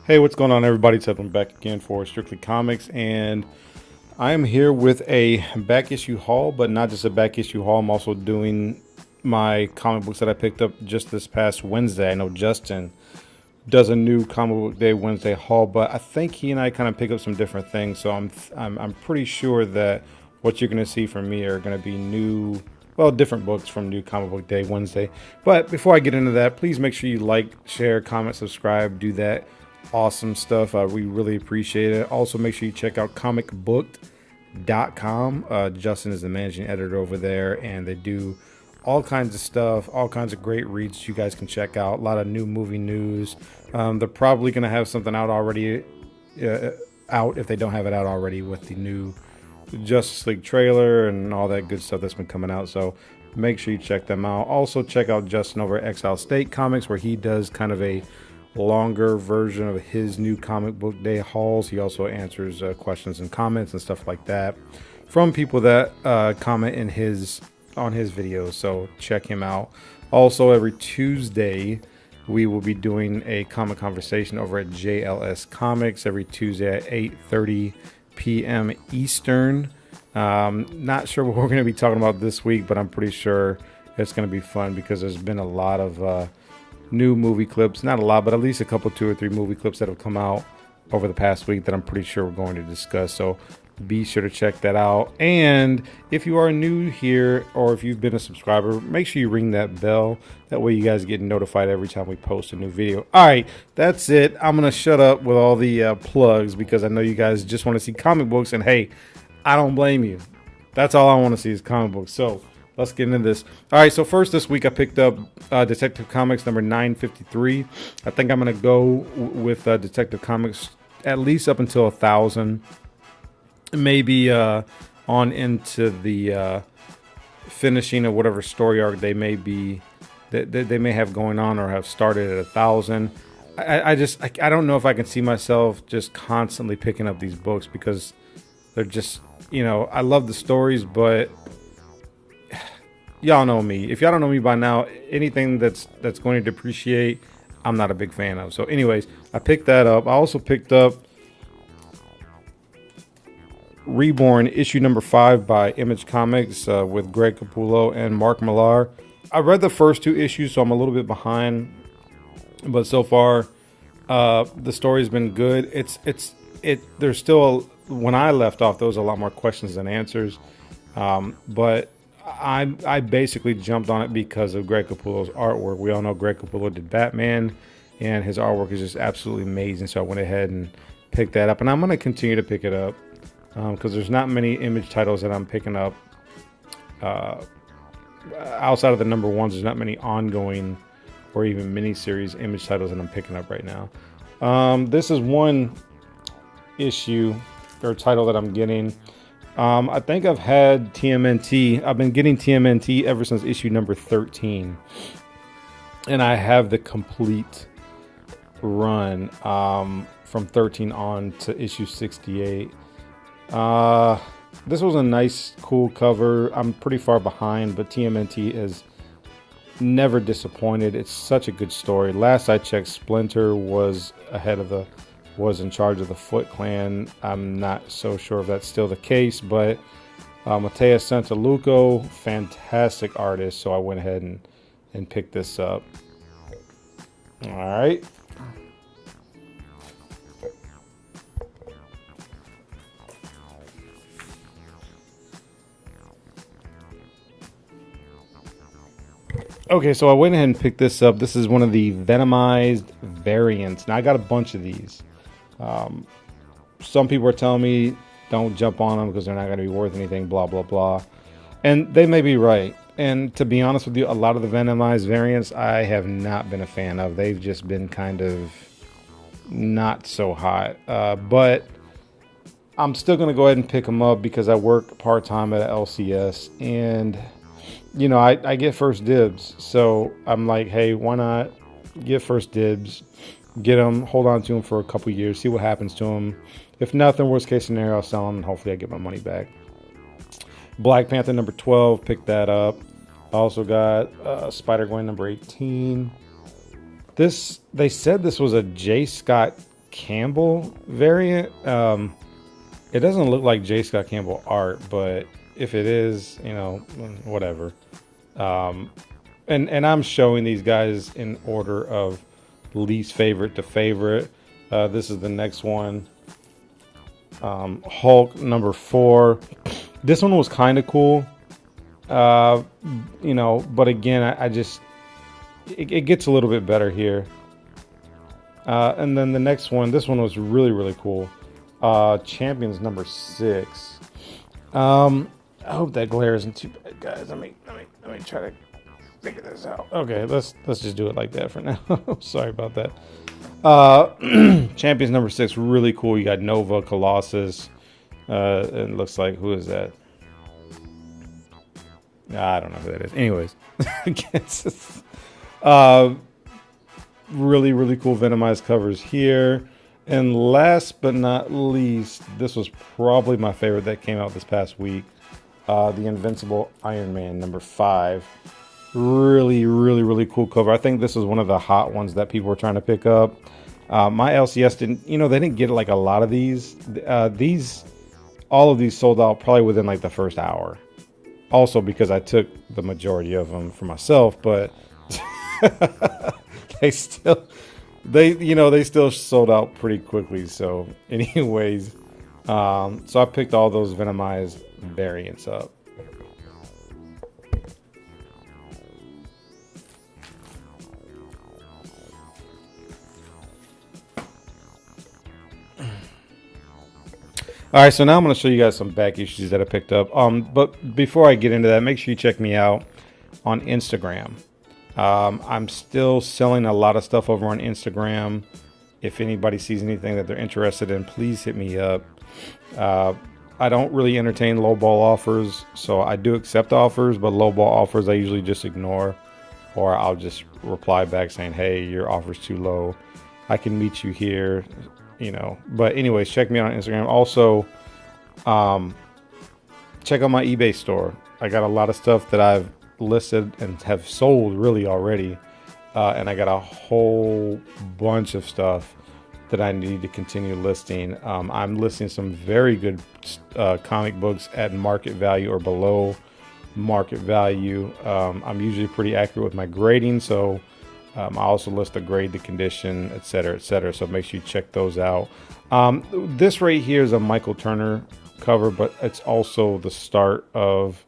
Hey, what's going on, everybody? It's Edwin back again for Strictly Comics, and I am here with a back issue haul, but not just a back issue haul. I'm also doing my comic books that I picked up just this past Wednesday. I know Justin does a new comic book day Wednesday haul, but I think he and I kind of pick up some different things. So I'm pretty sure that what you're going to see from me are going to be new, well, different books from new comic book day Wednesday. But before I get into that, please make sure you like, share, comment, subscribe, do that awesome stuff. We really appreciate it. Also, make sure you check out comicbook.com. Justin is the managing editor over there, and they do all kinds of stuff, all kinds of great reads you guys can check out. A lot of new movie news. They're probably going to have something out already, if they don't have it out already, with the new Justice League trailer and all that good stuff that's been coming out. So make sure you check them out. Also, check out Justin over at EXILESTATE Comics, where he does kind of a longer version of his new comic book day hauls. He also answers questions and comments and stuff like that from people that comment on his videos, so check him out. Also, every Tuesday we will be doing a comic conversation over at JLS Comics every Tuesday at 8:30 p.m. Eastern. Not sure what we're going to be talking about this week, but I'm pretty sure it's going to be fun because there's been a lot of new movie clips. Not a lot, but at least a couple, 2 or 3 movie clips that have come out over the past week that I'm pretty sure we're going to discuss. So be sure to check that out. And if you are new here, or if you've been a subscriber, make sure you ring that bell. That way you guys get notified every time we post a new video. All right, that's it. I'm going to shut up with all the plugs because I know you guys just want to see comic books. And hey, I don't blame you. That's all I want to see is comic books. So let's get into this. All right, so first this week I picked up Detective Comics number 953. I think I'm going to go with Detective Comics at least up until 1,000. Maybe on into the finishing of whatever story arc they may be, that they may have going on or have started at 1,000. I don't know if I can see myself just constantly picking up these books because they're just, I love the stories, but y'all know me. If y'all don't know me by now, anything that's going to depreciate, I'm not a big fan of. So anyways, I picked that up. I also picked up Reborn issue number 5 by imagecomics with Greg Capullo and Mark Millar. I read the first 2 issues, so I'm a little bit behind, but so far the story's been good. There's still, when I left off, there was a lot more questions than answers, but I basically jumped on it because of Greg Capullo's artwork. We all know Greg Capullo did Batman, and his artwork is just absolutely amazing. So I went ahead and picked that up, and I'm going to continue to pick it up because there's not many Image titles that I'm picking up. Outside of the number ones, there's not many ongoing or even miniseries Image titles that I'm picking up right now. This is one issue or title that I'm getting. I think I've had TMNT. I've been getting TMNT ever since issue number 13. And I have the complete run from 13 on to issue 68. This was a nice, cool cover. I'm pretty far behind, but TMNT is never disappointed. It's such a good story. Last I checked, Splinter was in charge of the Foot Clan. I'm not so sure if that's still the case, but Matteo Santaluco, fantastic artist, so I went ahead and picked this up. All right. Okay, so I went ahead and picked this up. This is one of the Venomized variants. Now, I got a bunch of these. Some people are telling me don't jump on them because they're not going to be worth anything, blah, blah, blah. And they may be right. And to be honest with you, a lot of the Venomized variants I have not been a fan of. They've just been kind of not so hot. But I'm still going to go ahead and pick them up because I work part-time at LCS. And I get first dibs. So I'm like, hey, why not get first dibs? Get them, hold on to them for a couple years, see what happens to them. If nothing, worst case scenario, I'll sell them and hopefully I get my money back. Black Panther number 12, picked that up. I also got Spider-Gwen number 18. They said this was a J. Scott Campbell variant. It doesn't look like J. Scott Campbell art, but if it is, you know, whatever. And I'm showing these guys in order of least favorite to favorite. This is the next one. Hulk number 4. This one was kind of cool. You know, but again, I just, it gets a little bit better here. And then the next one, this one was really, really cool. Champions number 6. I hope that glare isn't too bad, guys. Let me try to figure this out. Okay, let's just do it like that for now. Sorry about that. Champions number 6, really cool. You got Nova, Colossus. It looks like, who is that? I don't know who that is. Anyways, really, really cool Venomized covers here. And last but not least, this was probably my favorite that came out this past week. The Invincible Iron Man number 5. Really, really, really cool cover. I think this is one of the hot ones that people were trying to pick up. My LCS didn't, you know, they didn't get like a lot of these. All of these sold out probably within like the first hour. Also because I took the majority of them for myself, but they still sold out pretty quickly. So anyways, so I picked all those Venomized variants up. All right, so now I'm going to show you guys some back issues that I picked up. But before I get into that, make sure you check me out on Instagram. I'm still selling a lot of stuff over on Instagram. If anybody sees anything that they're interested in, please hit me up. I don't really entertain lowball offers, so I do accept offers, but lowball offers I usually just ignore, or I'll just reply back saying, hey, your offer's too low. I can meet you here. You know, but anyways, check me out on Instagram. Also, check out my eBay store. I got a lot of stuff that I've listed and have sold really already. And I got a whole bunch of stuff that I need to continue listing. I'm listing some very good comic books at market value or below market value. I'm usually pretty accurate with my grading, so I also list the grade, the condition, etc., etc. So make sure you check those out. This right here is a Michael Turner cover, but it's also the start of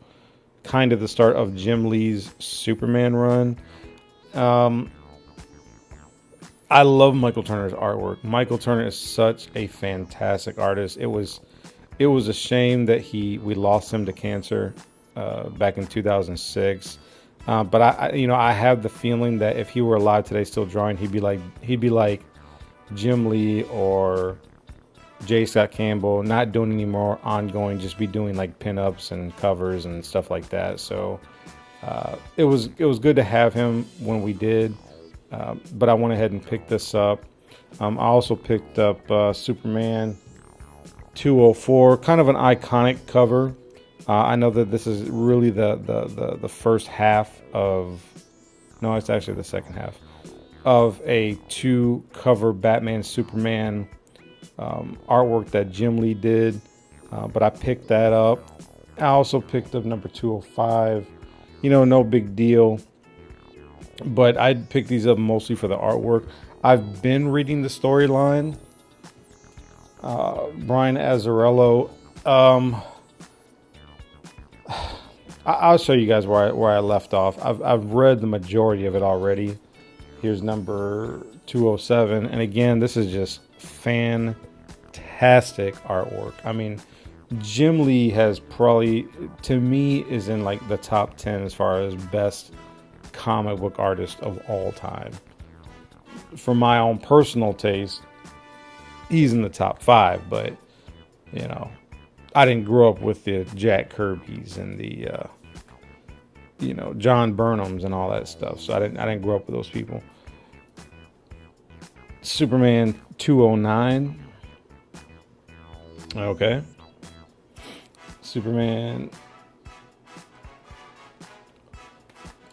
Jim Lee's Superman run. I love Michael Turner's artwork. Michael Turner is such a fantastic artist. It was a shame that we lost him to cancer back in 2006. But I have the feeling that if he were alive today, still drawing, he'd be like Jim Lee or J. Scott Campbell, not doing any more ongoing, just be doing like pinups and covers and stuff like that. So it was good to have him when we did. But I went ahead and picked this up. I also picked up Superman 204, kind of an iconic cover. I know that this is really the first half of, no, it's actually the second half of a 2-cover Batman Superman artwork that Jim Lee did. But I picked that up. I also picked up number 205. You know, no big deal. But I picked these up mostly for the artwork. I've been reading the storyline. Brian Azzarello. I'll show you guys where I left off. I've read the majority of it already. Here's number 207. And again, this is just fantastic artwork. I mean, Jim Lee has probably, to me, is in like the top 10 as far as best comic book artist of all time. For my own personal taste, he's in the top 5, but you know, I didn't grow up with the Jack Kirby's and the John Burnhams and all that stuff, so I didn't grow up with those people. Superman 209. Okay. Superman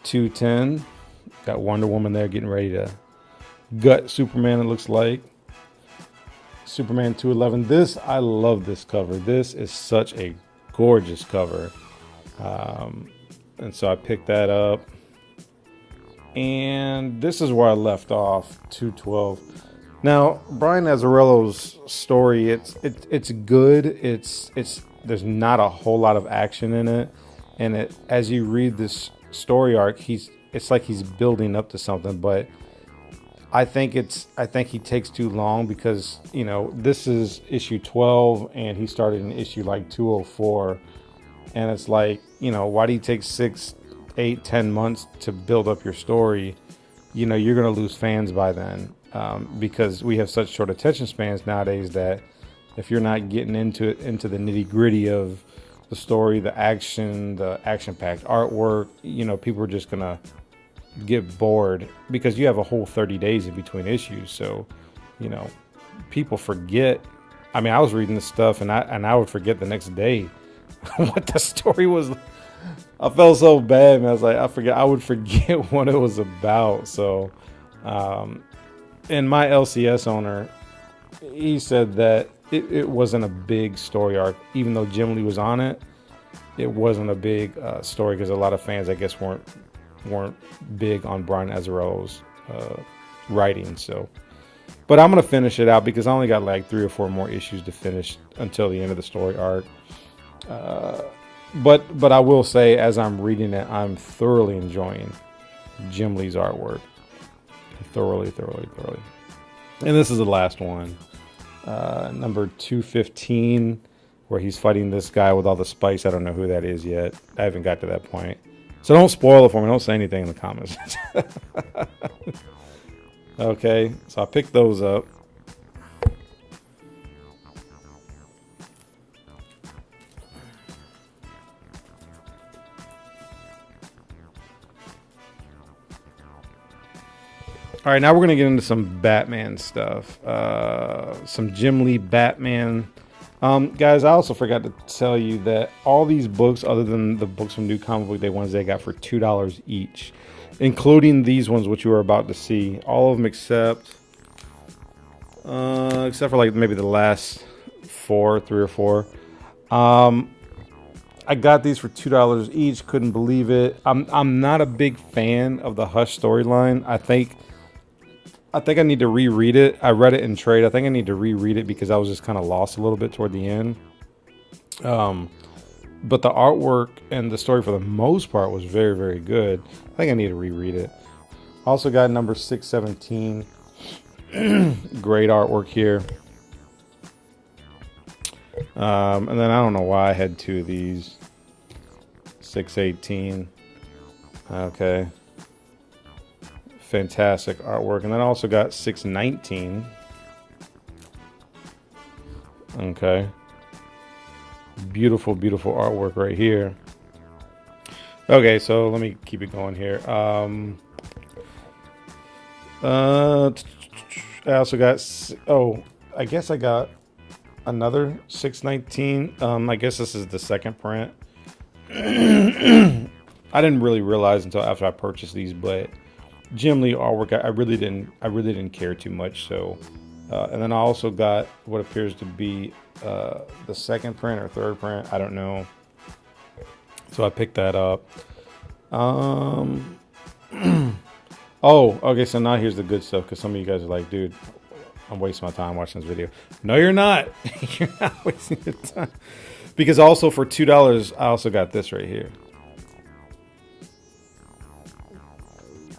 210. Got Wonder Woman there getting ready to gut Superman, it looks like. Superman 211. This, I love this cover. This is such a gorgeous cover. And so I picked that up. And this is where I left off, 212. Now, Brian Azzarello's story, it's good. It's there's not a whole lot of action in it. And as you read this story arc, it's like he's building up to something, but I think he takes too long because, you know, this is issue 12 and he started in issue like 204, and it's like, you know, why do you take 6, 8, 10 months to build up your story? You know, you're going to lose fans by then, because we have such short attention spans nowadays that if you're not getting into the nitty gritty of the story, the action packed artwork, you know, people are just going to get bored because you have a whole 30 days in between issues. So, you know, people forget. I mean, I was reading this stuff and I would forget the next day what the story was. I felt so bad, man. I was like, I would forget what it was about. So, and my LCS owner, he said that it wasn't a big story arc, even though Jim Lee was on it. It wasn't a big story because a lot of fans, I guess, weren't big on Brian Azzarello's writing. So, but I'm gonna finish it out because I only got like 3 or 4 more issues to finish until the end of the story arc. But I will say, as I'm reading it, I'm thoroughly enjoying Jim Lee's artwork. Thoroughly. And this is the last one, number 215, where he's fighting this guy with all the spikes. I don't know who that is yet. I haven't got to that point. So don't spoil it for me. Don't say anything in the comments. Okay, so I picked those up. All right, now we're going to get into some Batman stuff. Some Jim Lee Batman. Guys, I also forgot to tell you that all these books, other than the books from New Comic Book Day ones, they got for $2 each, including these ones, which you were about to see. All of them except for like maybe the last 3 or 4. I got these for $2 each. Couldn't believe it. I'm not a big fan of the Hush storyline. I think I need to reread it. I read it in trade. I think I need to reread it because I was just kind of lost a little bit toward the end. But the artwork and the story for the most part was very, very good. I think I need to reread it. Also got number 617. Great artwork here. And then I don't know why I had 2 of these. 618. Okay. Fantastic artwork. And then I also got 619. Okay. Beautiful artwork right here. Okay, so let me keep it going here. I also got, I guess I got another 619. I guess this is the second print. I didn't really realize until after I purchased these, but Jim Lee artwork, I really didn't care too much. So, and then I also got what appears to be the second print or third print. I don't know. So I picked that up. Oh, okay. So now here's the good stuff, because some of you guys are like, dude, I'm wasting my time watching this video. No, you're not. You're not wasting your time. Because also for $2, I also got this right here.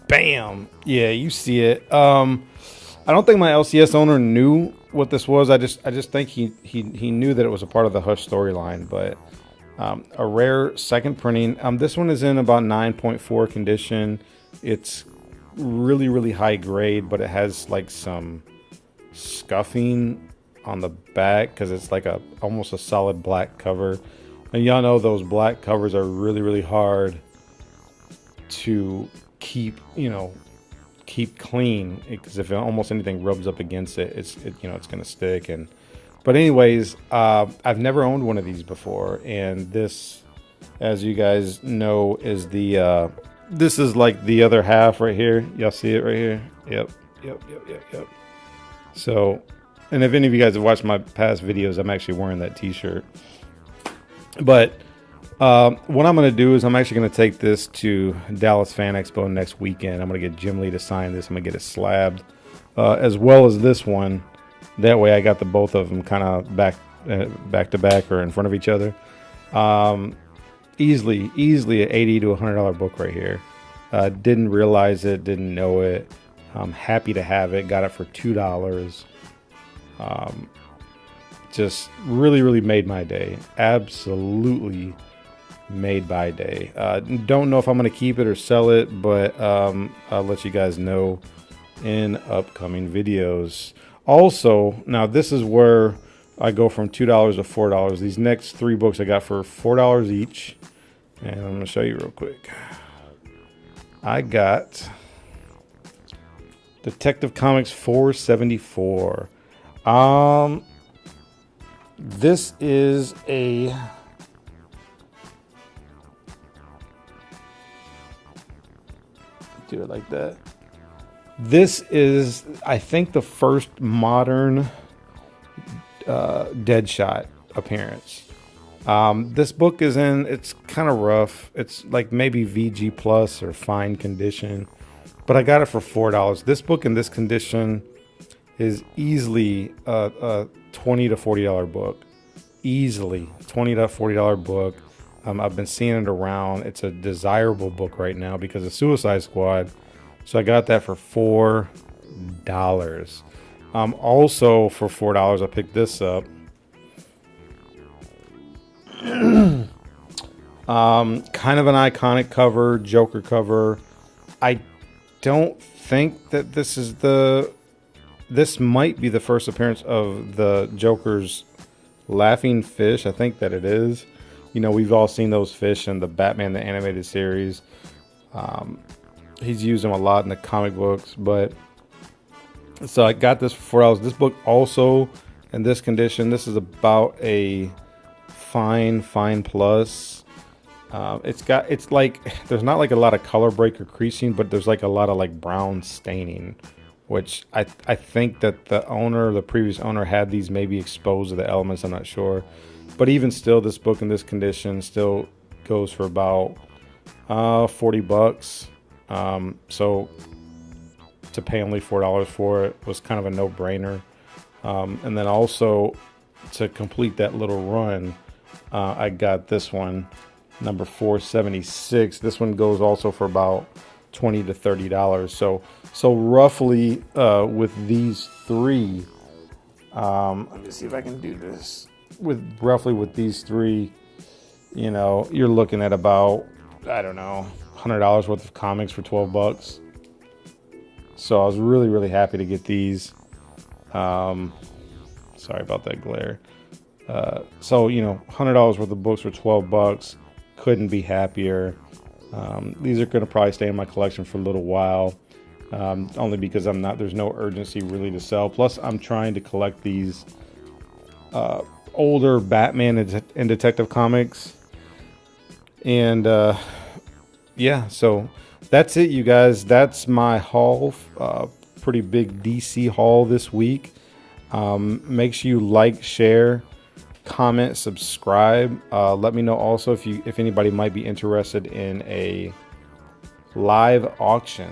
Bam. Yeah, you see it. I don't think my LCS owner knew what this was. I just think he knew that it was a part of the Hush storyline. But a rare second printing. This one is in about 9.4 condition. It's really, really high grade, but it has like some scuffing on the back because it's like almost a solid black cover. And y'all know those black covers are really, really hard to keep clean, because if almost anything rubs up against it, it's gonna stick. But anyways, I've never owned one of these before, and this, as you guys know, is this is like the other half right here. Y'all see it right here? Yep. So And if any of you guys have watched my past videos, I'm actually wearing that t-shirt. But what I'm going to do is I'm actually going to take this to Dallas Fan Expo next weekend. I'm going to get Jim Lee to sign this. I'm going to get it slabbed, as well as this one. That way I got the both of them kind of back to back or in front of each other. Easily a $80 to $100 book right here. Didn't realize it, didn't know it. I'm happy to have it. Got it for $2. Just really made my day. Absolutely made my day. Don't know if I'm going to keep it or sell it, but I'll let you guys know in upcoming videos. Also, now this is where I go from $2 to $4. These next 3 books I got for $4 each. And I'm going to show you real quick. I got Detective Comics 474. This is a do it like that. This is, I think, the first modern Deadshot appearance. This book is it's kind of rough. It's like maybe VG plus or fine condition, but I got it for $4. This book in this condition is easily a $20 to $40 book. Easily $20 to $40 book. I've been seeing it around. It's a desirable book right now because of Suicide Squad. So I got that for $4. Also for $4, I picked this up. Kind of an iconic cover, Joker cover. I don't think that this might be the first appearance of the Joker's laughing fish. I think that it is. You know, we've all seen those fish in the Batman the Animated Series. He's used them a lot in the comic books, but so I got this for $4. This book also in this condition, this is about a fine plus. It's like there's not like a lot of color break or creasing, but there's like a lot of like brown staining, which I think that the previous owner had these maybe exposed to the elements. I'm not sure, but even still, this book in this condition still goes for about $40. So to pay only $4 for it was kind of a no-brainer. And then also to complete that little run, I got this one, number 476. This one goes also for about $20 to $30. So roughly with these 3, let me see if I can do this. With these 3, you know, you're looking at about, I don't know, $100 worth of comics for $12. So I was really happy to get these. Sorry about that glare. So, you know, $100 worth of books for $12. Couldn't be happier. These are going to probably stay in my collection for a little while. Only because there's no urgency really to sell. Plus, I'm trying to collect these older Batman and Detective Comics. And yeah, so that's it, you guys. That's my haul. Pretty big DC haul this week. Make sure you like, share, comment, subscribe. Let me know also if anybody might be interested in a live auction.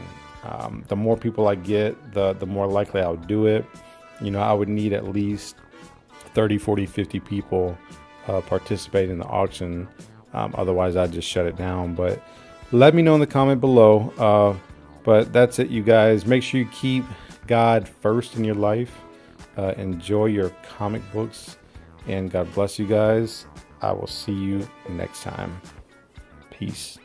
The more people I get, the more likely I'll do it. You know, I would need at least 30, 40, 50 people participate in the auction. Otherwise, I'd just shut it down. But let me know in the comment below. But that's it, you guys. Make sure you keep God first in your life. Enjoy your comic books. And God bless you guys. I will see you next time. Peace.